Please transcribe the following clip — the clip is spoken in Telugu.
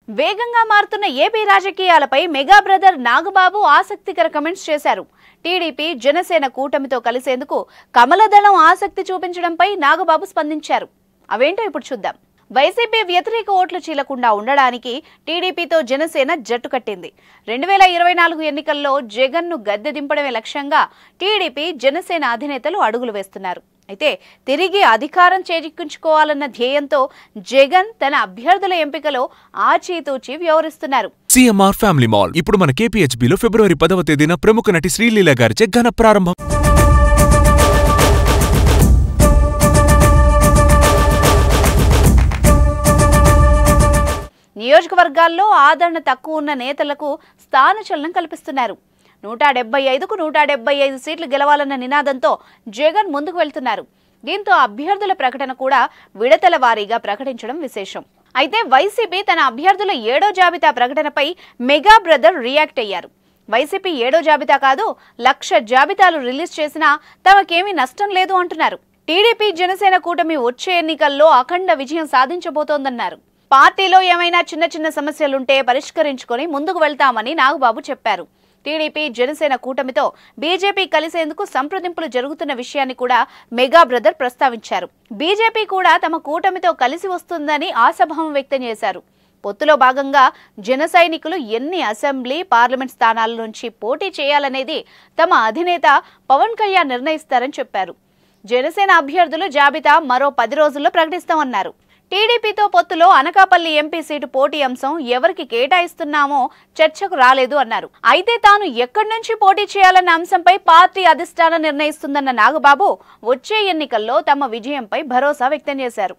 వేగంగా మారుతున్న ఏపీ రాజకీయాలపై మెగా బ్రదర్ నాగబాబు ఆసక్తికర కామెంట్స్ చేశారు. టీడీపీ జనసేన కూటమితో కలిసేందుకు కమలదళం ఆసక్తి చూపించడంపై నాగబాబు స్పందించారు. అవేంటో ఇప్పుడు చూద్దాం. వైసీపీ వ్యతిరేక ఓట్లు చీలకుండా ఉండడానికి టీడీపీతో జనసేన జట్టు కట్టింది. 2024 ఎన్నికల్లో జగన్ను గద్దె దింపడమే లక్ష్యంగా టీడీపీ జనసేన అధినేతలు అడుగులు వేస్తున్నారు. అయితే తిరిగి అధికారం చేజిక్కించుకోవాలన్న ధ్యేయంతో జగన్ తన అభ్యర్థుల ఎంపికలో ఆచితూచి వ్యవహరిస్తున్నారు. సిఎంఆర్ ఫ్యామిలీ మాల్ ఇప్పుడు మన కేపీహెచ్బీలో ఫిబ్రవరి 10వ తేదీన ప్రముఖ నటి శ్రీలీల గారిచే ఘన ప్రారంభం. నియోజకవర్గాల్లో ఆదరణ తక్కువ ఉన్న నేతలకు స్థానచలనం కల్పిస్తున్నారు. 175కు 175 సీట్లు గెలవాలన్న నినాదంతో జగన్ ముందుకు వెళ్తున్నారు. దీంతో అభ్యర్థుల ప్రకటన కూడా విడతల వారీగా ప్రకటించడం విశేషం. అయితే వైసీపీ తన అభ్యర్థుల 7వ జాబితా ప్రకటనపై మెగా బ్రదర్ రియాక్ట్ అయ్యారు. వైసీపీ 7వ జాబితా కాదు, 1,00,000 జాబితాలు రిలీజ్ చేసినా తమకేమీ నష్టం లేదు అంటున్నారు. టీడీపీ జనసేన కూటమి వచ్చే ఎన్నికల్లో అఖండ విజయం సాధించబోతోందన్నారు. పార్టీలో ఏమైనా చిన్న చిన్న సమస్యలుంటే పరిష్కరించుకొని ముందుకు వెళ్తామని నాగబాబు చెప్పారు. టీడీపీ జనసేన కూటమితో బీజేపీ కలిసేందుకు సంప్రదింపులు జరుగుతున్న విషయాన్ని కూడా మెగా బ్రదర్ ప్రస్తావించారు. బీజేపీ కూడా తమ కూటమితో కలిసి వస్తుందని ఆశాభావం వ్యక్తం చేశారు. పొత్తులో భాగంగా జన సైనికులు ఎన్ని అసెంబ్లీ, పార్లమెంట్ స్థానాల నుంచి పోటీ చేయాలనేది తమ అధినేత పవన్ కళ్యాణ్ నిర్ణయిస్తారని చెప్పారు. జనసేన అభ్యర్థుల జాబితా మరో 10 రోజుల్లో ప్రకటిస్తామన్నారు. టీడీపీతో పొత్తులో అనకాపల్లి ఎంపీ సీటు పోటీ అంశం ఎవరికి కేటాయిస్తున్నామో చర్చకు రాలేదు అన్నారు. అయితే తాను ఎక్కడి నుంచి పోటీ చేయాలన్న అంశంపై పార్టీ అధిష్టానం నిర్ణయిస్తుందన్న నాగబాబు వచ్చే ఎన్నికల్లో తమ విజయంపై భరోసా వ్యక్తం చేశారు.